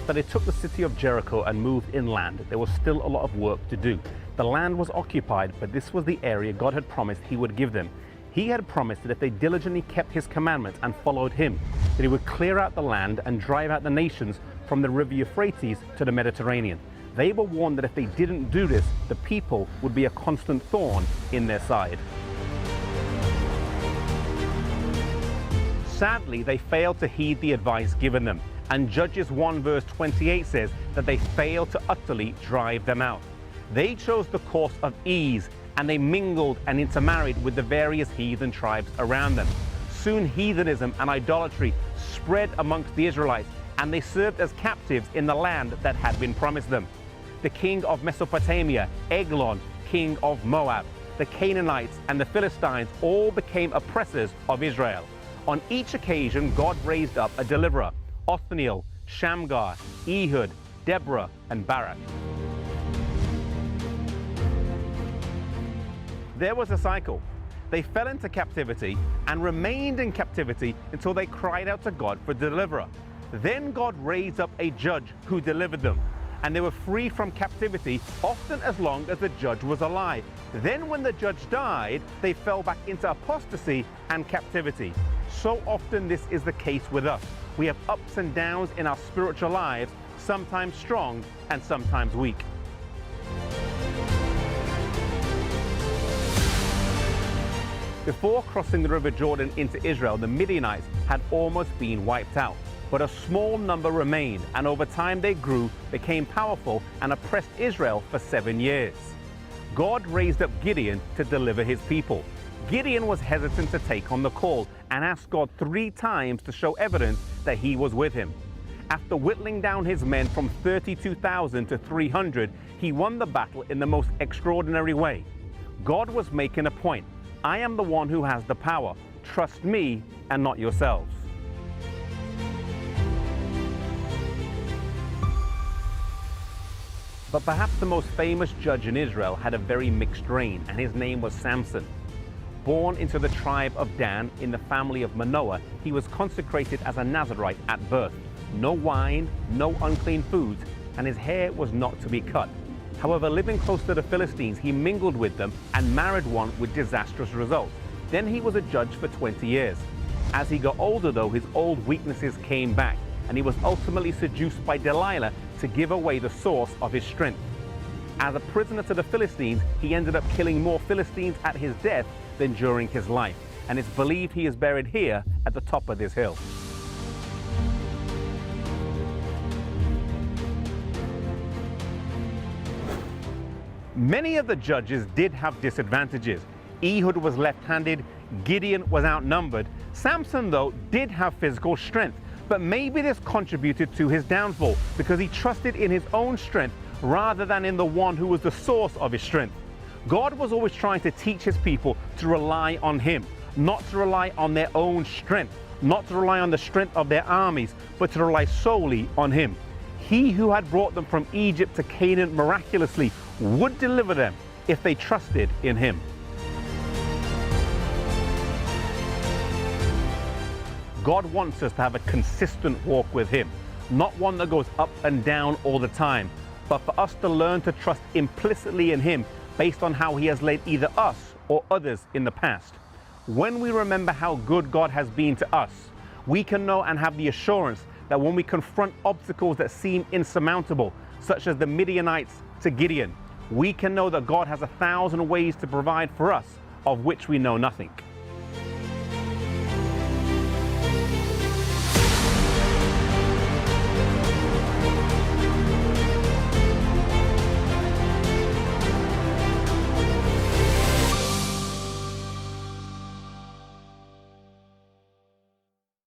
After they took the city of Jericho and moved inland, there was still a lot of work to do. The land was occupied, but this was the area God had promised he would give them. He had promised that if they diligently kept his commandments and followed him, that he would clear out the land and drive out the nations from the river Euphrates to the Mediterranean. They were warned that if they didn't do this, the people would be a constant thorn in their side. Sadly, they failed to heed the advice given them, and Judges 1 verse 28 says that they failed to utterly drive them out. They chose the course of ease, and they mingled and intermarried with the various heathen tribes around them. Soon heathenism and idolatry spread amongst the Israelites, and they served as captives in the land that had been promised them. The king of Mesopotamia, Eglon, king of Moab, the Canaanites and the Philistines all became oppressors of Israel. On each occasion, God raised up a deliverer: Othniel, Shamgar, Ehud, Deborah, and Barak. There was a cycle. They fell into captivity and remained in captivity until they cried out to God for a deliverer. Then God raised up a judge who delivered them, and they were free from captivity, often as long as the judge was alive. Then when the judge died, they fell back into apostasy and captivity. So often this is the case with us. We have ups and downs in our spiritual lives, sometimes strong and sometimes weak. Before crossing the river Jordan into Israel, the Midianites had almost been wiped out. But a small number remained, and over time they grew, became powerful, and oppressed Israel for 7 years. God raised up Gideon to deliver his people. Gideon was hesitant to take on the call and asked God 3 times to show evidence that he was with him. After whittling down his men from 32,000 to 300, he won the battle in the most extraordinary way. God was making a point. I am the one who has the power. Trust me and not yourselves. But perhaps the most famous judge in Israel had a very mixed reign, and his name was Samson. Born into the tribe of Dan in the family of Manoah, he was consecrated as a Nazirite at birth. No wine, no unclean foods, and his hair was not to be cut. However, living close to the Philistines, he mingled with them and married one with disastrous results. Then he was a judge for 20 years. As he got older though, his old weaknesses came back, and he was ultimately seduced by Delilah to give away the source of his strength. As a prisoner to the Philistines, he ended up killing more Philistines at his death than during his life, and it's believed he is buried here at the top of this hill. Many of the judges did have disadvantages. Ehud was left-handed, Gideon was outnumbered. Samson, though, did have physical strength, but maybe this contributed to his downfall because he trusted in his own strength rather than in the one who was the source of his strength. God was always trying to teach his people to rely on him, not to rely on their own strength, not to rely on the strength of their armies, but to rely solely on him. He who had brought them from Egypt to Canaan miraculously would deliver them if they trusted in him. God wants us to have a consistent walk with him, not one that goes up and down all the time, but for us to learn to trust implicitly in him based on how he has led either us or others in the past. When we remember how good God has been to us, we can know and have the assurance that when we confront obstacles that seem insurmountable, such as the Midianites to Gideon, we can know that God has 1,000 ways to provide for us, of which we know nothing.